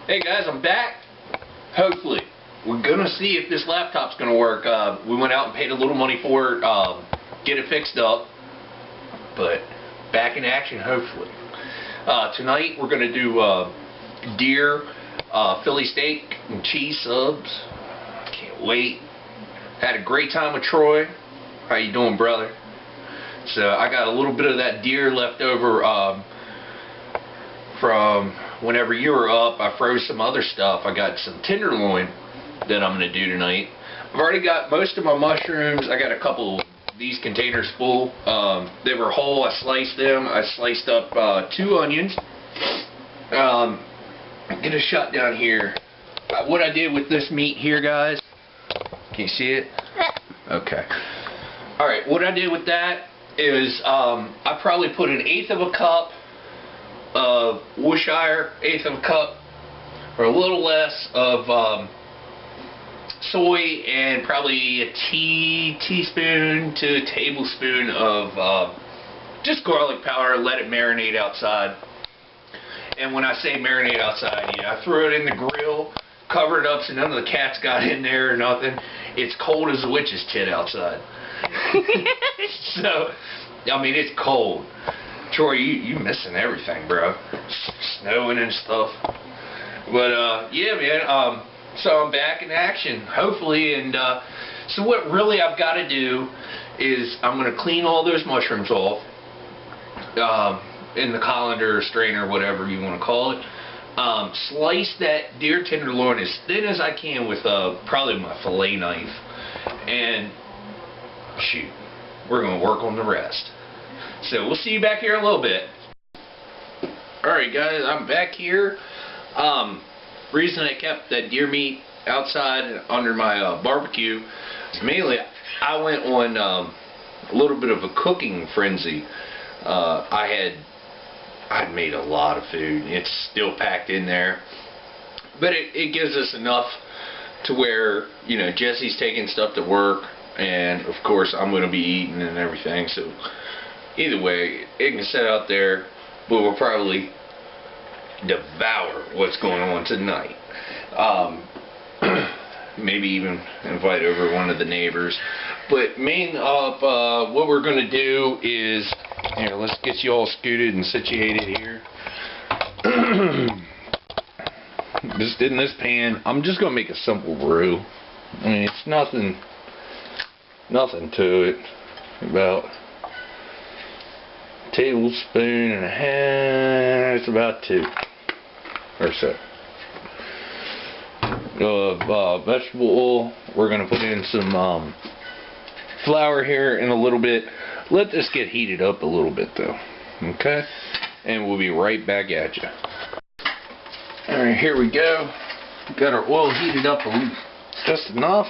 Hey guys, I'm back. Hopefully. We're gonna see if this laptop's gonna work. We went out and paid a little money for it, get it fixed up. But back in action, hopefully. Tonight we're gonna do deer, Philly steak, and cheese subs. Can't wait. Had a great time with Troy. How you doing, brother? So I got a little bit of that deer left over from whenever you were up. I froze some other stuff. I got some tenderloin that I'm going to do tonight. I've already got most of my mushrooms. I got a couple of these containers full. They were whole. I sliced them. I sliced up 2 onions. Get a shot down here. What I did with this meat here, guys. Can you see it? Okay. Alright, what I did with that is I probably put 1/8 of a cup of Worcestershire, 1/8 of a cup or a little less of soy, and probably a teaspoon to a tablespoon of just garlic powder. Let it marinate outside. And when I say marinate outside, yeah, I threw it in the grill, covered it up so none of the cats got in there or nothing. It's cold as a witch's tit outside. So, I mean, it's cold. Troy, you missing everything, bro. Snowing and stuff. But, yeah, man, so I'm back in action, hopefully, and, so what really I've got to do is I'm going to clean all those mushrooms off, in the colander or strainer, whatever you want to call it. Slice that deer tenderloin as thin as I can with, probably my fillet knife, and, shoot, we're going to work on the rest. So we'll see you back here in a little bit. Alright guys, I'm back here. Reason I kept that deer meat outside under my barbecue is mainly I went on a little bit of a cooking frenzy. I'd made a lot of food. It's still packed in there. But it gives us enough to where, you know, Jesse's taking stuff to work, and of course I'm going to be eating and everything, so either way, it can sit out there, but we'll probably devour what's going on tonight. Maybe even invite over one of the neighbors. But main up, what we're going to do is, here, let's get you all scooted and situated here. Just in this pan, I'm just going to make a simple roux. I mean, it's nothing to it. About a tablespoon and a half, it's about 2 or so of vegetable oil. We're going to put in some flour here in a little bit. Let this get heated up a little bit though, okay? And we'll be right back at you. Alright, here we go. Got our oil heated up just enough.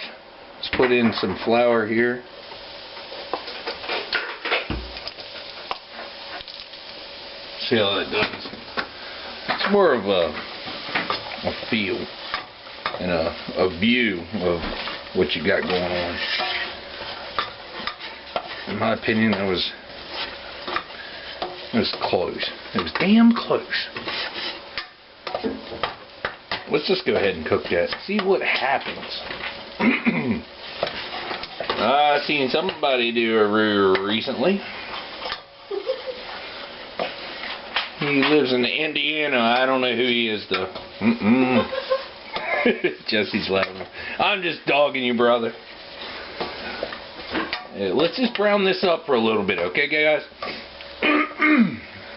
Let's put in some flour here. See how that does. It's more of a feel and a view of what you got going on. In my opinion, it was close. It was damn close. Let's just go ahead and cook that. See what happens. I've seen somebody do a roux recently. He lives in Indiana. I don't know who he is though. Jesse's laughing. I'm just dogging you, brother. Let's just brown this up for a little bit, okay, guys?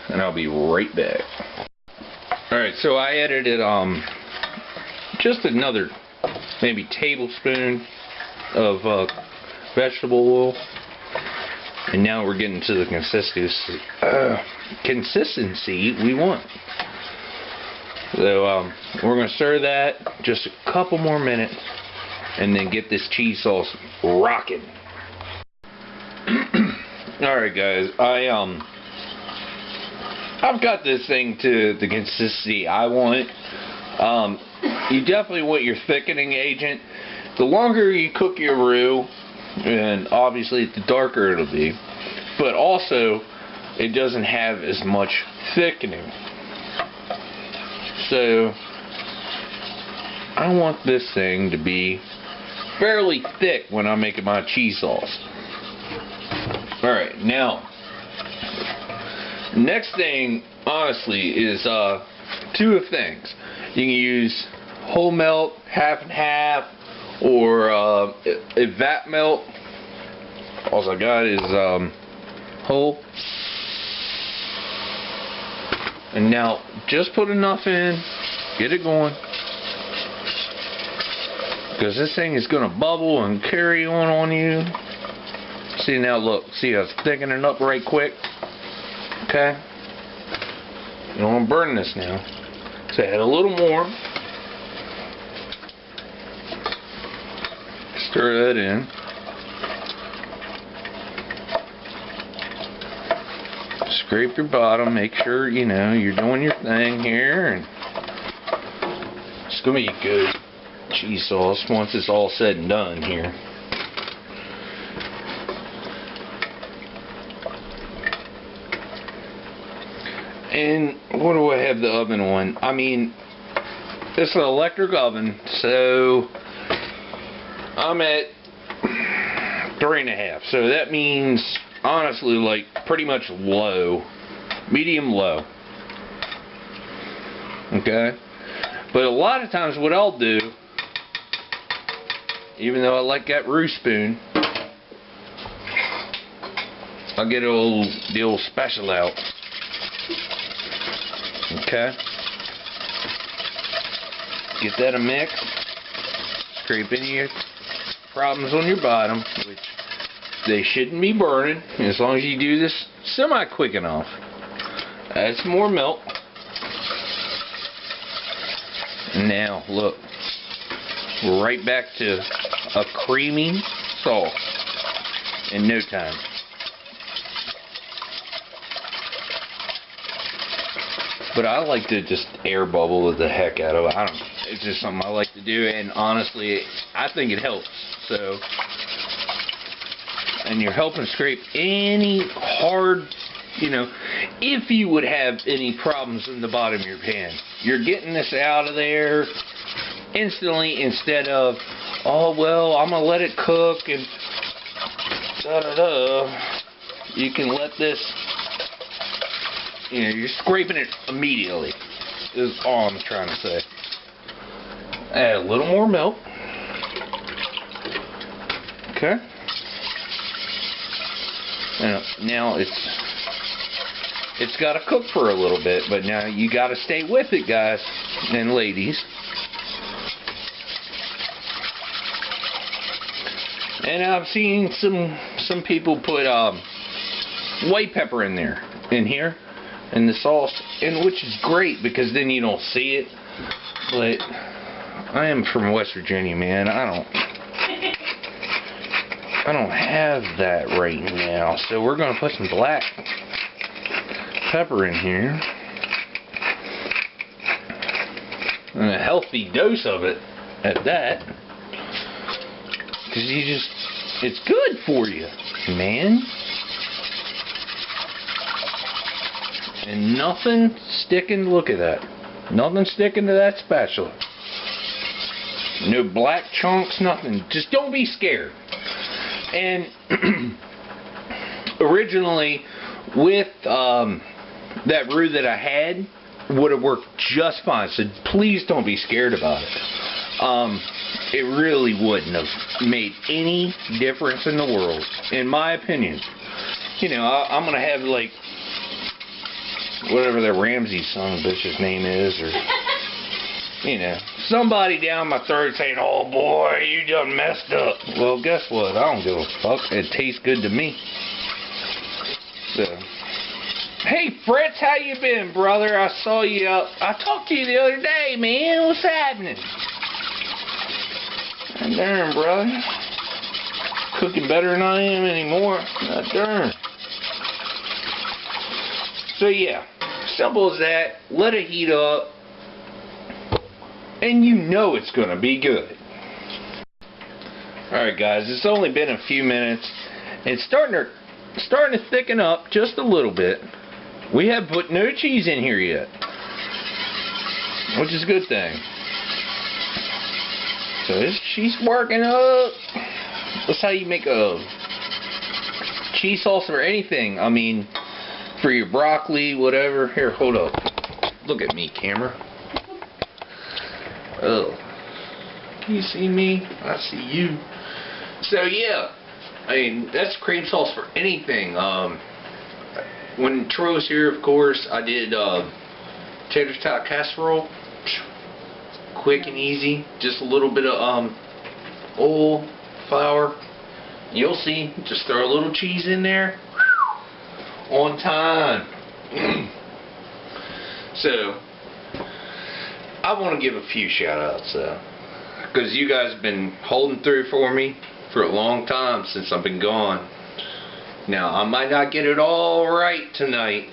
And I'll be right back. Alright, so I added just another maybe tablespoon of vegetable oil. And now we're getting to the consistency we want. So we're going to stir that just a couple more minutes and then get this cheese sauce rocking. Alright guys, I've got this thing to the consistency I want. You definitely want your thickening agent. The longer you cook your roux, and obviously the darker it'll be, but also it doesn't have as much thickening. So I want this thing to be fairly thick when I'm making my cheese sauce. Alright, now, next thing, honestly, is two of things. You can use whole milk, half and half, or a vat milk. All I got is whole. And now, just put enough in, get it going, because this thing is going to bubble and carry on you. See, now look, see how it's thickening up right quick. Okay, you don't want to burn this now, so add a little more. Stir that in. Scrape your bottom, make sure you know you're doing your thing here, and it's gonna be good cheese sauce once it's all said and done here. And what do I have the oven on? I mean, it's an electric oven, so I'm at 3.5. So that means, honestly, like pretty much low, medium low. Okay? But a lot of times what I'll do, even though I like that roux spoon, I'll get the old special out. Okay? Get that a mix. Scrape any of your problems on your bottom, which they shouldn't be burning as long as you do this semi-quick enough. Add some more milk. Now, look. We're right back to a creamy sauce in no time. But I like to just air bubble the heck out of it. It's just something I like to do, and honestly, I think it helps. So, and you're helping scrape any hard, you know, if you would have any problems in the bottom of your pan. You're getting this out of there instantly instead of, oh, well, I'm going to let it cook and da-da-da. You can let this, you know, you're scraping it immediately, is all I'm trying to say. Add a little more milk. Okay. Now it's got to cook for a little bit, but now you got to stay with it, guys and ladies. And I've seen some people put white pepper in here in the sauce, and which is great because then you don't see it. But I am from West Virginia, man. I don't have that right now, so we're gonna put some black pepper in here, and a healthy dose of it at that, because it's good for you, man. And nothing sticking, look at that, nothing sticking to that spatula. No black chunks, nothing. Just don't be scared. And originally, with that roux that I had, would have worked just fine. So please don't be scared about it. It really wouldn't have made any difference in the world, in my opinion. You know, I'm gonna have like whatever that Ramsey son of a bitch's name is, or you know, somebody down my throat saying, "Oh boy, you done messed up." Well, guess what? I don't give a fuck. It tastes good to me. So, hey Fritz, how you been, brother? I saw you out. I talked to you the other day, man. What's happening? Darn, brother. Cooking better than I am anymore. Darn. So yeah, simple as that. Let it heat up. And you know it's going to be good. Alright guys, it's only been a few minutes. It's starting to thicken up just a little bit. We have put no cheese in here yet, which is a good thing. So she's working up. That's how you make a cheese sauce or anything. I mean, for your broccoli, whatever. Here, hold up. Look at me, camera. Oh. Can you see me? I see you. So yeah, I mean, that's cream sauce for anything. When Troy was here, of course, I did tater tot casserole. Quick and easy. Just a little bit of oil, flour. You'll see. Just throw a little cheese in there. On time. So, I want to give a few shout outs though. Because you guys have been holding through for me for a long time since I've been gone. Now, I might not get it all right tonight,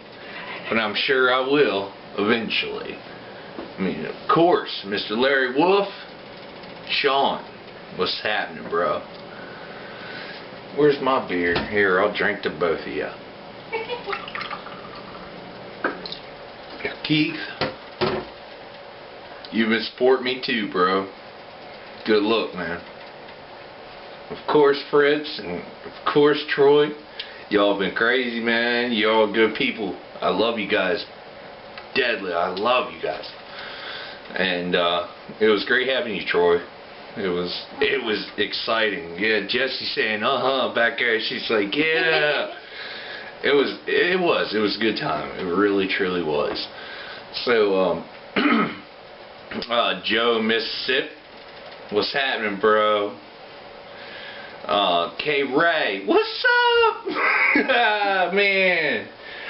but I'm sure I will eventually. I mean, of course, Mr. Larry Wolf, Sean, what's happening, bro? Where's my beer? Here, I'll drink to both of you. Keith, you've been supporting me too, bro. Good luck, man. Of course, Fritz, and of course, Troy. Y'all been crazy, man. Y'all good people. I love you guys. Deadly. I love you guys. And it was great having you, Troy. It was exciting. Yeah, Jessie saying back there. She's like, yeah. It was a good time. It really truly was. So Joe, Mississippi, what's happening, bro? K Ray, what's up? Man,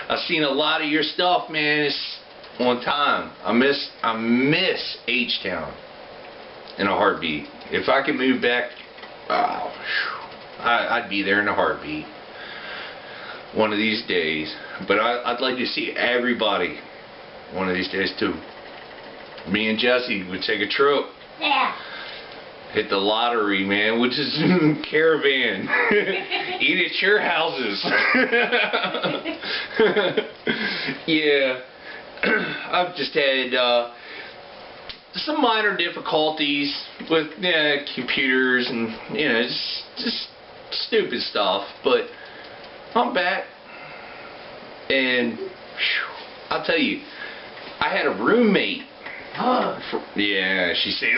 I've seen a lot of your stuff, man. It's on time. I miss H-Town in a heartbeat. If I could move back, I'd be there in a heartbeat one of these days. But I'd like to see everybody one of these days too. Me and Jesse would take a trip. Yeah. Hit the lottery, man, which is caravan. Eat at your houses. Yeah. I've just had some minor difficulties with computers and just stupid stuff, but I'm back. And I'll tell you, I had a roommate. Yeah, she said,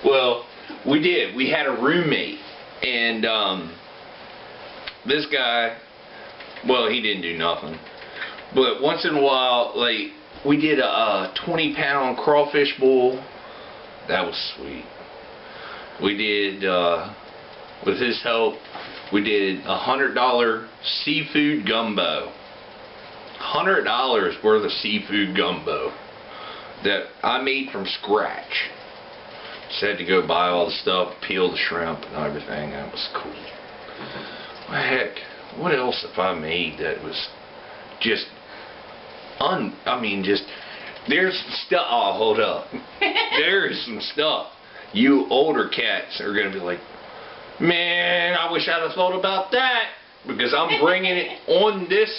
well, we did. We had a roommate, and this guy, well, he didn't do nothing. But once in a while, like, we did a 20-pound crawfish boil. That was sweet. We did, with his help, we did $100 seafood gumbo. $100 worth of seafood gumbo that I made from scratch. Just had to go buy all the stuff, peel the shrimp and everything. That was cool. Well, heck, what else have I made that was just there's stuff. Oh, hold up. There's some stuff. You older cats are gonna be like, man, I wish I'd have thought about that, because I'm bringing it on this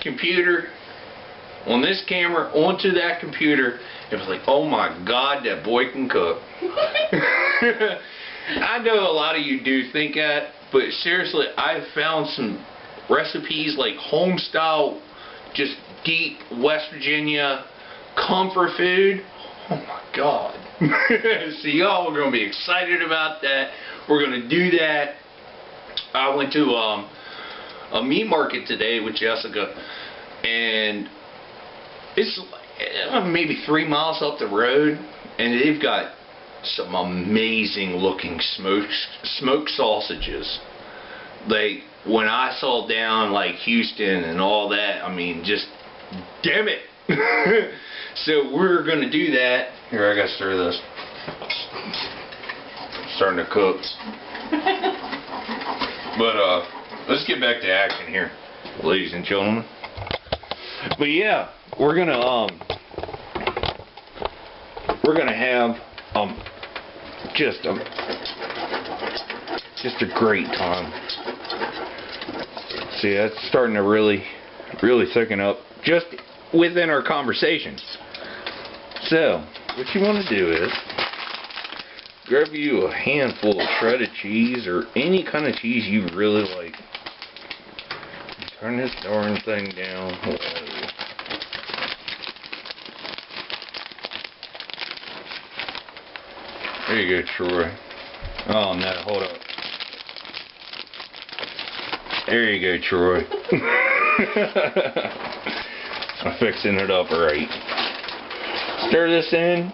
computer, on this camera, onto that computer. It was like, oh my God, that boy can cook. I know a lot of you do think that, but seriously, I've found some recipes like home style, just deep West Virginia comfort food. Oh my God. So y'all are going to be excited about that. We're going to do that. I went to a meat market today with Jessica, and it's maybe 3 miles up the road, and they've got some amazing looking smoked sausages. Like, when I saw down like Houston and all that, I mean, just damn it. So we're gonna do that. Here, I gotta stir this. Starting to cook. But let's get back to action here, ladies and gentlemen. But yeah, we're gonna have just a great time. See, that's starting to really thicken up just within our conversations. So, what you want to do is grab you a handful of shredded cheese or any kind of cheese you really like. Turn this darn thing down. There you go, Troy. Oh no, hold up. There you go, Troy. I'm fixing it up right. Stir this in,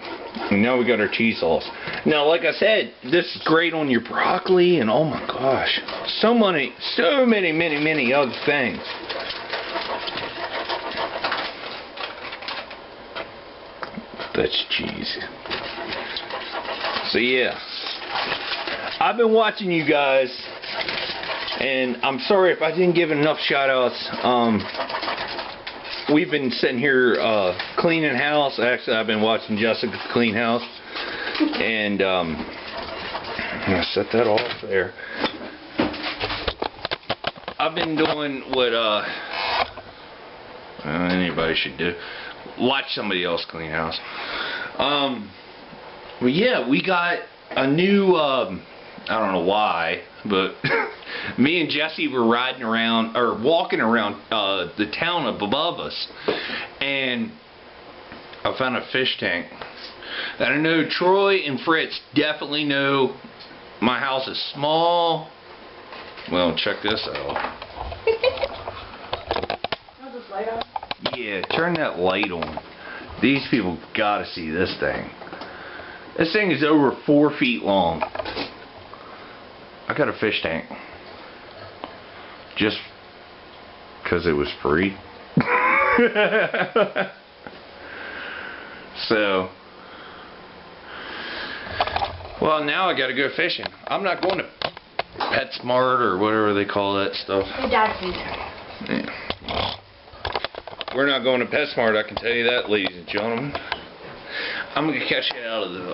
and now we got our cheese sauce. Now, like I said, this is great on your broccoli, and oh my gosh, so many other things. That's cheese. So yeah, I've been watching you guys, and I'm sorry if I didn't give enough shout outs. We've been sitting here cleaning house. Actually, I've been watching Jessica clean house, and I'm gonna set that off there. I've been doing what anybody should do: watch somebody else clean house. Well, yeah, we got a new. I don't know why, but me and Jesse were riding around, or walking around the town above us, and I found a fish tank. And I know Troy and Fritz definitely know my house is small. Well, check this out. Yeah, turn that light on. These people gotta see this thing. This thing is over 4 feet long. I got a fish tank. Just because it was free. So, well, now I got to go fishing. I'm not going to PetSmart or whatever they call that stuff. Yeah. We're not going to PetSmart, I can tell you that, ladies and gentlemen. I'm going to catch it out of the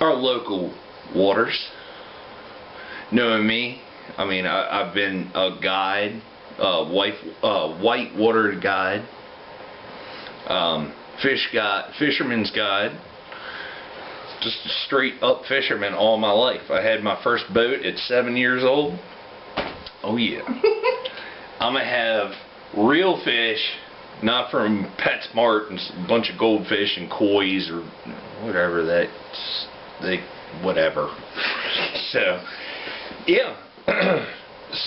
our local waters. Knowing me, I mean, I've been a guide, white water guide, fisherman's guide, just a straight up fisherman all my life. I had my first boat at 7 years old. Oh yeah. I'm going to have real fish, not from PetSmart and a bunch of goldfish and koi's or whatever whatever. So, yeah.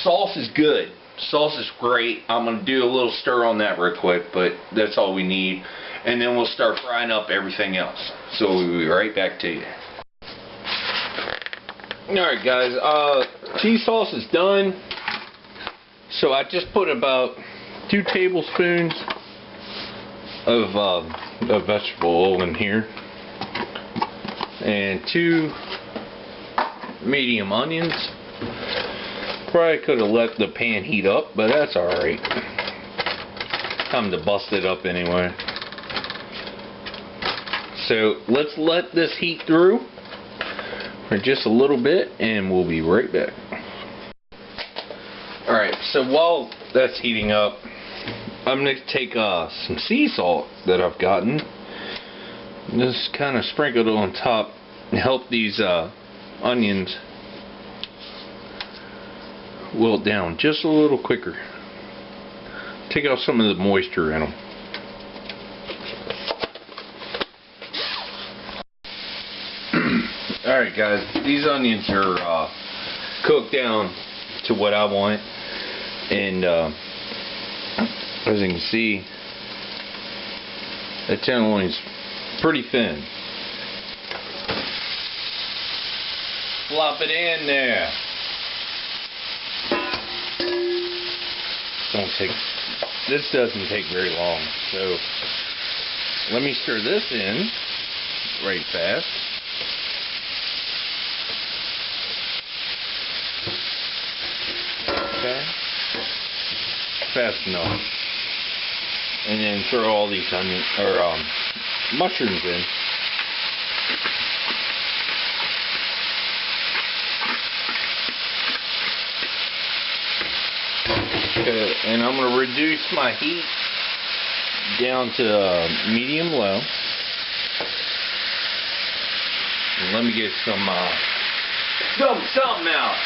Sauce is good. Sauce is great. I'm going to do a little stir on that real quick, but that's all we need. And then we'll start frying up everything else. So we'll be right back to you. Alright guys, cheese sauce is done. So I just put about 2 tablespoons of vegetable oil in here. And 2 medium onions. Probably could have let the pan heat up, but that's alright. Time to bust it up anyway. So let's let this heat through for just a little bit and we'll be right back. Alright, so while that's heating up, I'm going to take some sea salt that I've gotten. Just kind of sprinkle it on top and help these onions wilt down just a little quicker. Take out some of the moisture in them. Alright guys, these onions are cooked down to what I want, and as you can see, that tenderloin's pretty thin. Flop it in there. This doesn't take very long, so let me stir this in right fast. Okay, fast enough, and then throw all these onions or mushrooms in. Okay, and I'm going to reduce my heat down to medium low. And let me get some something out.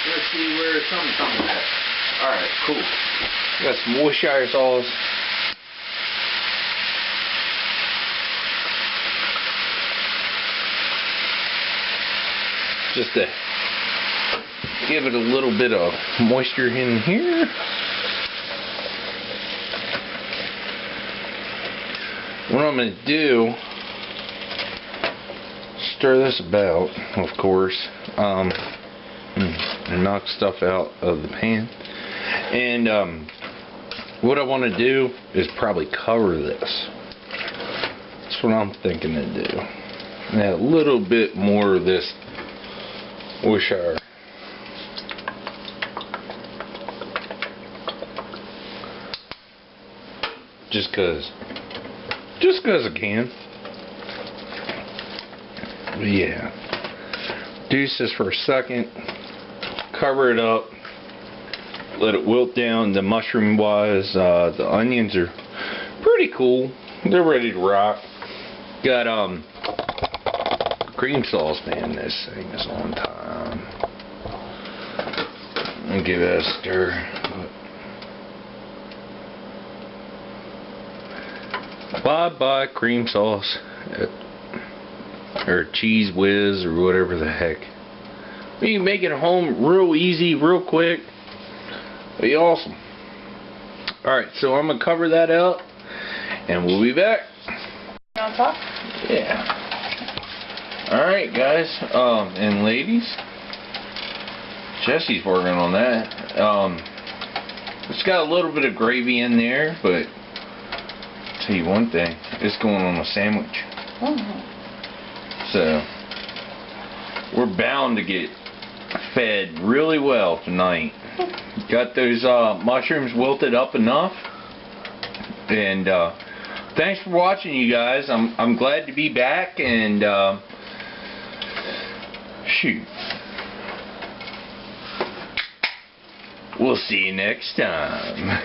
Let's see where something comes at. Alright, cool. Got some Worcestershire sauce. Just to give it a little bit of moisture in here. What I'm going to do, stir this about, of course, and knock stuff out of the pan. And what I want to do is probably cover this. That's what I'm thinking to do. Add a little bit more of this Worcestershire. Just cause I can. But yeah. Deuce this for a second. Cover it up. Let it wilt down. The mushroom wise, the onions are pretty cool. They're ready to rock. Got cream sauce, man. This thing is on time. I'll give it a stir. Bye cream sauce, or cheese whiz, or whatever the heck. You can make it at home real easy, real quick. Be awesome. Alright, so I'm gonna cover that up, and we'll be back. On top? Yeah. Alright, guys, and ladies, Jesse's working on that. It's got a little bit of gravy in there, but tell you one thing, it's going on a sandwich. So we're bound to get fed really well tonight. Got those mushrooms wilted up enough, and thanks for watching, you guys. I'm glad to be back, and shoot, we'll see you next time.